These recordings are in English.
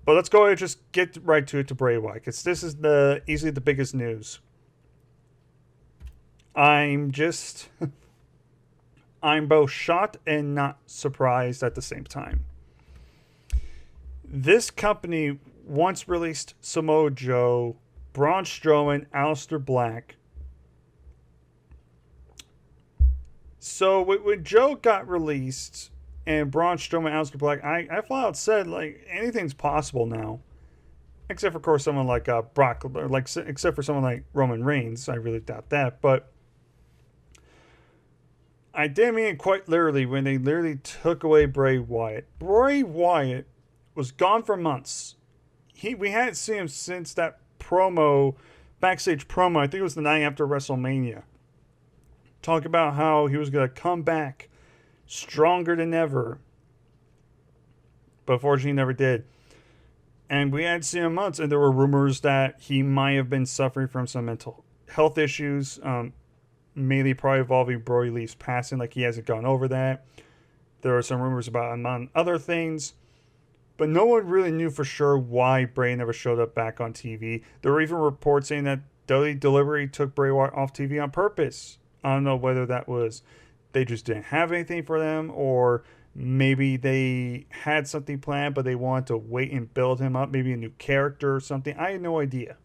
But let's go ahead and just get right to it to Bray Wyatt, because this is easily the biggest news. I'm just I'm both shocked and not surprised at the same time. This company once released Samoa Joe, Braun Strowman, Aleister Black. So when Joe got released and Braun Strowman, Aleister Black, I flat out said, like, anything's possible now. Except for, of course, someone like Brock, except for someone like Roman Reigns. I really doubt that. But I did mean it quite literally when they literally took away Bray Wyatt. Bray Wyatt was gone for months. We hadn't seen him since that backstage promo. I think it was the night after WrestleMania. Talk about how he was going to come back stronger than ever. But unfortunately, he never did. And we hadn't seen him in months, and there were rumors that he might have been suffering from some mental health issues, mainly probably involving Brody Lee's passing, like he hasn't gone over that. There are some rumors about him on other things, but no one really knew for sure why Bray never showed up back on TV. There were even reports saying that WWE deliberately took Bray Wyatt off TV on purpose. I don't know whether that was they just didn't have anything for them, or maybe they had something planned, but they wanted to wait and build him up, maybe a new character or something. I had no idea.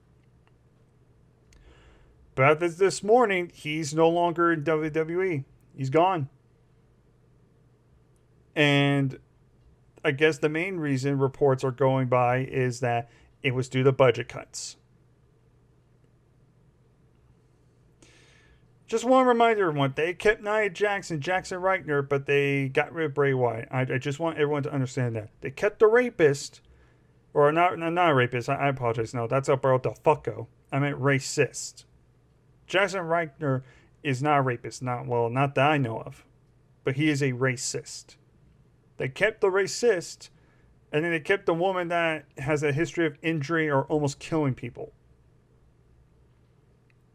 But this morning, he's no longer in WWE. He's gone. And I guess the main reason reports are going by is that it was due to budget cuts. Just want to remind everyone, they kept Nia Jackson, Jackson Reichner, but they got rid of Bray Wyatt. I just want everyone to understand that. They kept the rapist, or not a rapist, I apologize, no, that's Alberto Fucko. I meant racist. Jackson Reichner is not a rapist, not that I know of, but he is a racist. They kept the racist, and then they kept the woman that has a history of injury or almost killing people.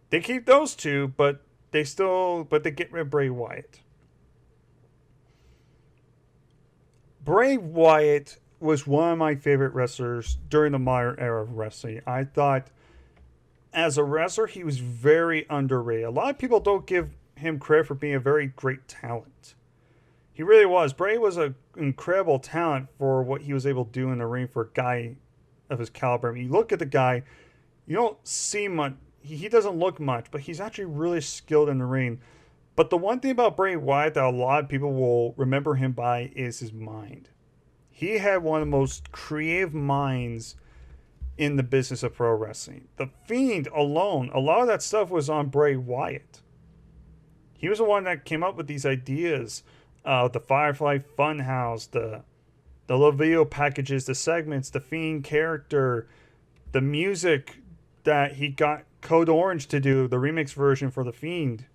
They keep those two, but they get rid of Bray Wyatt. Bray Wyatt was one of my favorite wrestlers during the modern era of wrestling. I thought, as a wrestler, he was very underrated. A lot of people don't give him credit for being a very great talent. He really was. Bray was an incredible talent for what he was able to do in the ring for a guy of his caliber. I mean, you look at the guy, you don't see much. He doesn't look much, but he's actually really skilled in the ring. But the one thing about Bray Wyatt that a lot of people will remember him by is his mind. He had one of the most creative minds in the business of pro wrestling. The Fiend alone, a lot of that stuff was on Bray Wyatt. He was the one that came up with these ideas. The Firefly Funhouse, the little video packages, the segments, the Fiend character, the music that he got Code Orange to do, the remix version for The Fiend.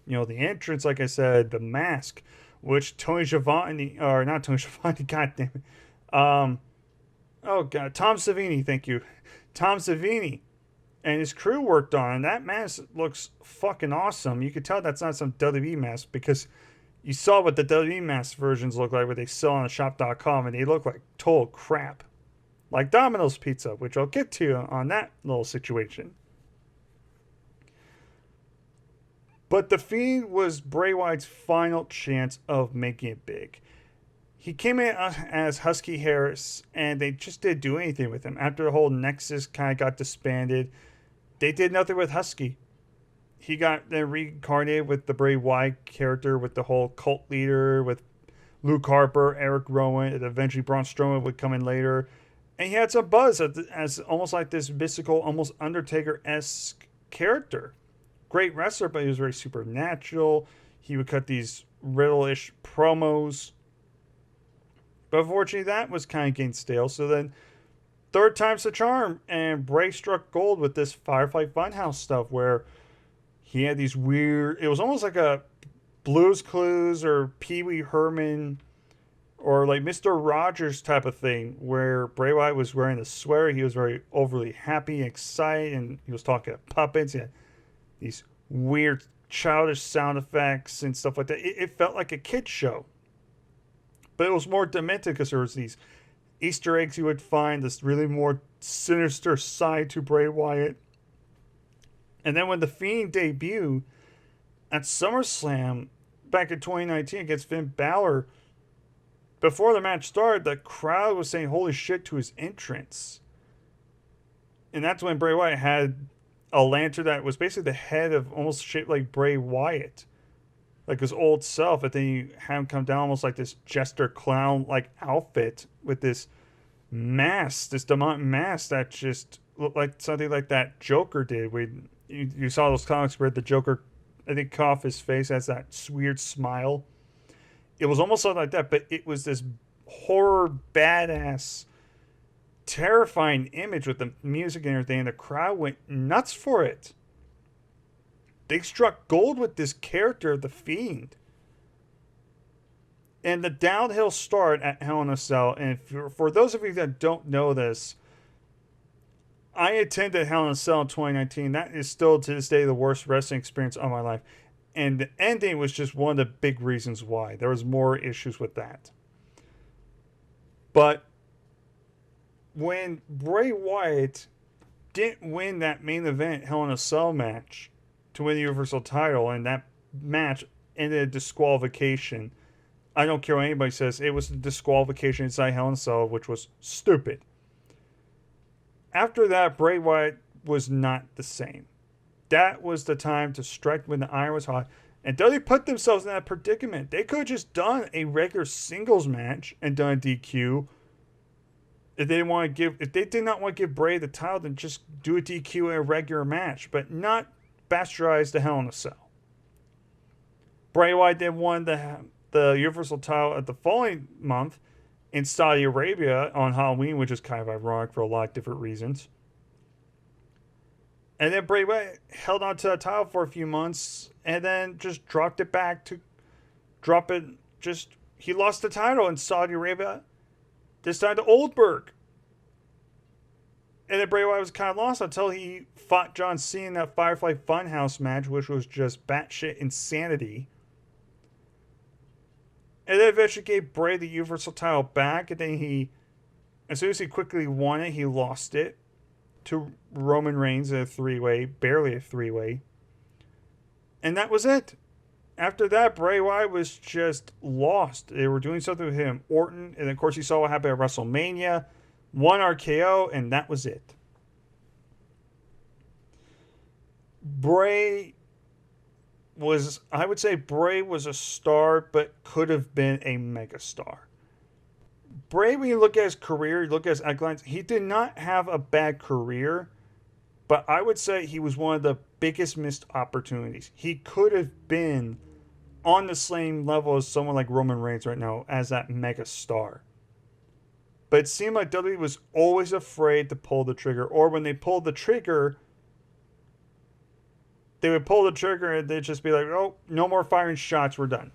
You know, the entrance, like I said, the mask, which Tony Schiavone, or not Tony Schiavone, god damn it. Oh god, Tom Savini, thank you. Tom Savini and his crew worked on, and that mask looks fucking awesome. You could tell that's not some WWE mask, because you saw what the WWE mask versions look like, what they sell on shop.com, and they look like total crap. Like Domino's Pizza, which I'll get to on that little situation. But The Fiend was Bray Wyatt's final chance of making it big. He came in as Husky Harris, and they just didn't do anything with him. After the whole Nexus kind of got disbanded, they did nothing with Husky. He got then reincarnated with the Bray Wyatt character, with the whole cult leader, with Luke Harper, Eric Rowan, and eventually Braun Strowman would come in later. And he had some buzz as almost like this mystical, almost Undertaker-esque character. Great wrestler, but he was very supernatural. He would cut these riddle-ish promos. But unfortunately, that was kind of getting stale. So then, third time's the charm. And Bray struck gold with this Firefly Funhouse stuff, where he had these weird... It was almost like a Blue's Clues or Pee Wee Herman... or like Mr. Rogers type of thing, where Bray Wyatt was wearing a sweater. He was very overly happy, excited, and he was talking to puppets. He had these weird childish sound effects and stuff like that. It felt like a kid's show. But it was more demented because there was these Easter eggs you would find, this really more sinister side to Bray Wyatt. And then when The Fiend debuted at SummerSlam back in 2019 against Finn Balor, before the match started, the crowd was saying holy shit to his entrance. And that's when Bray Wyatt had a lantern that was basically the head of, almost shaped like Bray Wyatt, like his old self. And then you have him come down almost like this jester clown like outfit with this mask, this demonic mask that just looked like something like that Joker did. You saw those comics where the Joker, I think, cut off his face, has that weird smile. It was almost something like that, but it was this horror, badass, terrifying image with the music and everything, and the crowd went nuts for it. They struck gold with this character of The Fiend. And the downhill start at Hell in a Cell, and for those of you that don't know this, I attended Hell in a Cell in 2019. That is still to this day the worst wrestling experience of my life. And the ending was just one of the big reasons why. There was more issues with that. But when Bray Wyatt didn't win that main event Hell in a Cell match to win the Universal title, and that match ended in disqualification, I don't care what anybody says, it was a disqualification inside Hell in a Cell, which was stupid. After that, Bray Wyatt was not the same. That was the time to strike when the iron was hot. And they put themselves in that predicament. They could have just done a regular singles match and done a DQ. If they did not want to give Bray the title, then just do a DQ in a regular match, but not bastardize the Hell in a Cell. Bray Wyatt then won the Universal title at the following month in Saudi Arabia on Halloween, which is kind of ironic for a lot of different reasons. And then Bray Wyatt held on to the title for a few months and then just dropped it back to drop it. He lost the title in Saudi Arabia, this time to Oldberg. And then Bray Wyatt was kind of lost until he fought John Cena in that Firefly Funhouse match, which was just batshit insanity. And then eventually gave Bray the Universal title back. And then as soon as he quickly won it, he lost it to Roman Reigns in a three-way, barely a three-way. And that was it. After that, Bray Wyatt was just lost. They were doing something with him, Orton. And of course, you saw what happened at WrestleMania. One RKO, and that was it. I would say Bray was a star, but could have been a megastar. Bray, when you look at his career, you look at his accolades, he did not have a bad career, but I would say he was one of the biggest missed opportunities. He could have been on the same level as someone like Roman Reigns right now as that megastar. But it seemed like WWE was always afraid to pull the trigger, or when they pulled the trigger, they would pull the trigger and they'd just be like, oh, no more firing shots, we're done.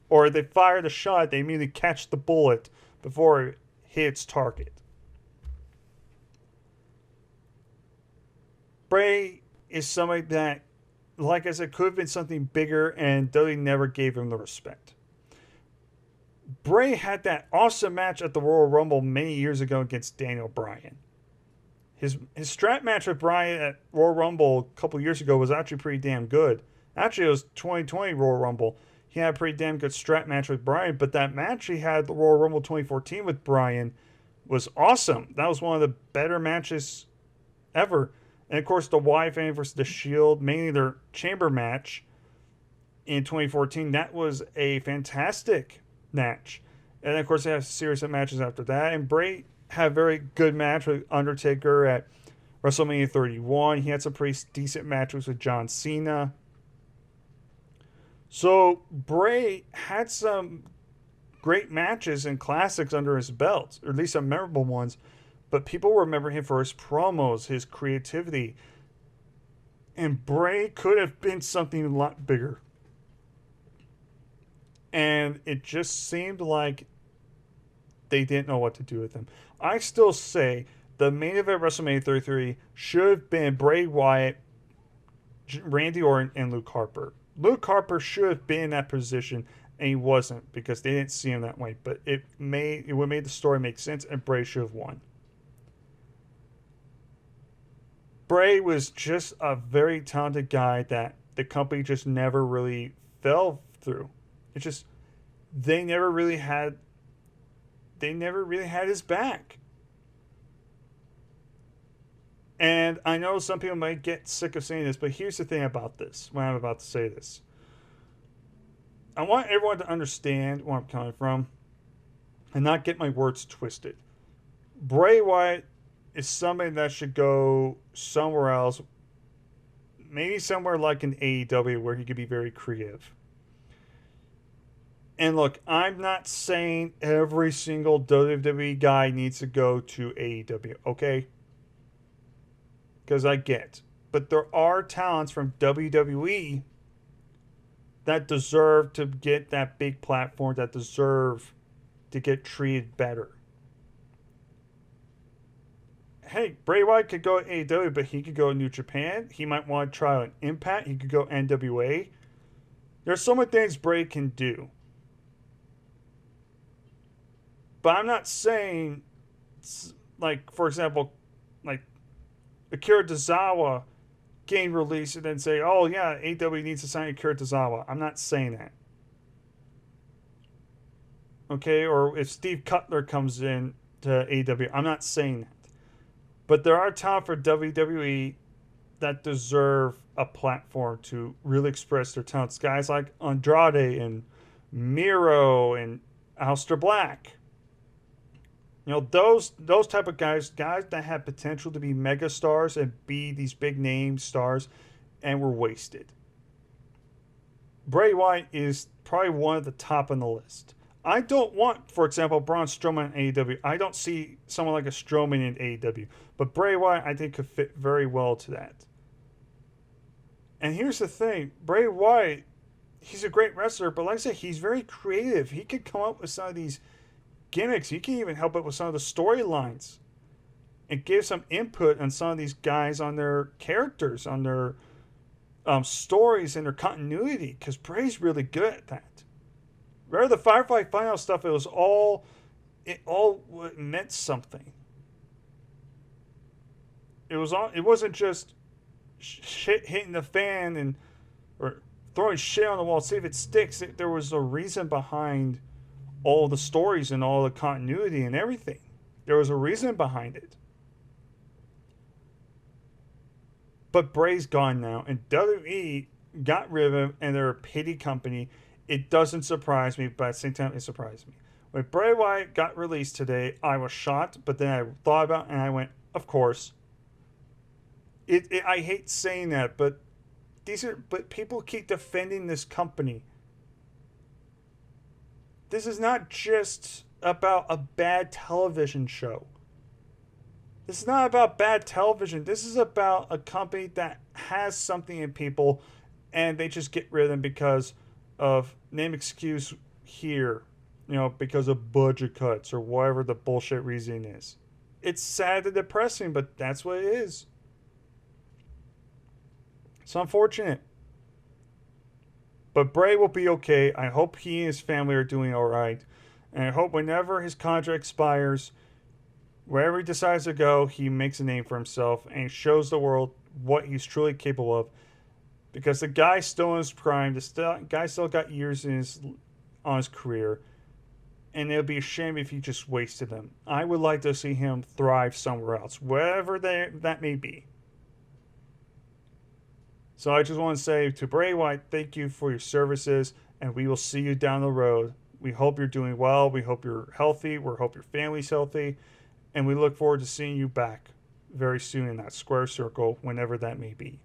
Or they fire the shot, they immediately catch the bullet before it hits target. Bray is somebody that, like I said, could have been something bigger, and WWE never gave him the respect. Bray had that awesome match at the Royal Rumble many years ago against Daniel Bryan. His strap match with Bryan at Royal Rumble a couple years ago was actually pretty damn good. Actually, it was 2020 Royal Rumble. He had a pretty damn good strap match with Bryan, but that match he had at the Royal Rumble 2014 with Bryan was awesome. That was one of the better matches ever. And of course, the Wyatt family versus the Shield, mainly their chamber match in 2014, that was a fantastic match. And of course, they have a series of matches after that. And Bray had a very good match with Undertaker at WrestleMania 31. He had some pretty decent matches with John Cena. So Bray had some great matches and classics under his belt, or at least some memorable ones. But people remember him for his promos, his creativity. And Bray could have been something a lot bigger. And it just seemed like they didn't know what to do with him. I still say the main event WrestleMania 33 should have been Bray Wyatt, Randy Orton, and Luke Harper. Luke Harper should have been in that position and he wasn't because they didn't see him that way. But it would made the story make sense, and Bray should have won. Bray was just a very talented guy that the company just never really fell through. It's just they never really had his back. And I know some people might get sick of saying this, but here's the thing about this when I'm about to say this. I want everyone to understand where I'm coming from and not get my words twisted. Bray Wyatt is somebody that should go somewhere else, maybe somewhere like an AEW where he could be very creative. And look, I'm not saying every single WWE guy needs to go to AEW, okay? Because I get. But there are talents from WWE that deserve to get that big platform, that deserve to get treated better. Hey, Bray Wyatt could go to AEW, but he could go to New Japan. He might want to try an Impact. He could go NWA. There's so many things Bray can do. But I'm not saying, like, for example, like Akira Tozawa getting released and then say, oh, yeah, AEW needs to sign Akira Tozawa. I'm not saying that. Okay? Or if Steve Cutler comes in to AEW, I'm not saying that. But there are talent for WWE that deserve a platform to really express their talents. Guys like Andrade and Miro and Aleister Black. You know, those type of guys that have potential to be mega stars and be these big name stars, and were wasted. Bray Wyatt is probably one of the top on the list. I don't want, for example, Braun Strowman in AEW. I don't see someone like a Strowman in AEW. But Bray Wyatt, I think, could fit very well to that. And here's the thing. Bray Wyatt, he's a great wrestler, but like I said, he's very creative. He could come up with some of these gimmicks. He can even help out with some of the storylines and give some input on some of these guys on their characters, on their stories and their continuity, because Bray's really good at that. Remember the Firefly Final stuff, it all meant something. It wasn't just shit hitting the fan or throwing shit on the wall, see if it sticks. There was a reason behind all the stories and all the continuity and everything. There was a reason behind it. But Bray's gone now, and WWE got rid of him, and they're a pity company. It doesn't surprise me, but at the same time, it surprised me. When Bray Wyatt got released today, I was shocked, but then I thought about it, and I went, of course. I hate saying that, but people keep defending this company. This is not just about a bad television show. This is not about bad television. This is about a company that has something in people, and they just get rid of them because of name excuse here, because of budget cuts or whatever the bullshit reason is. It's sad and depressing, but that's what it is. It's unfortunate. But Bray will be okay. I hope he and his family are doing all right. And I hope whenever his contract expires, wherever he decides to go, he makes a name for himself and shows the world what he's truly capable of. Because the guy's still in his prime. The guy still got years on his career. And it would be a shame if he just wasted them. I would like to see him thrive somewhere else, wherever that may be. So I just want to say to Bray Wyatt, thank you for your services, and we will see you down the road. We hope you're doing well. We hope you're healthy. We hope your family's healthy. And we look forward to seeing you back very soon in that square circle, whenever that may be.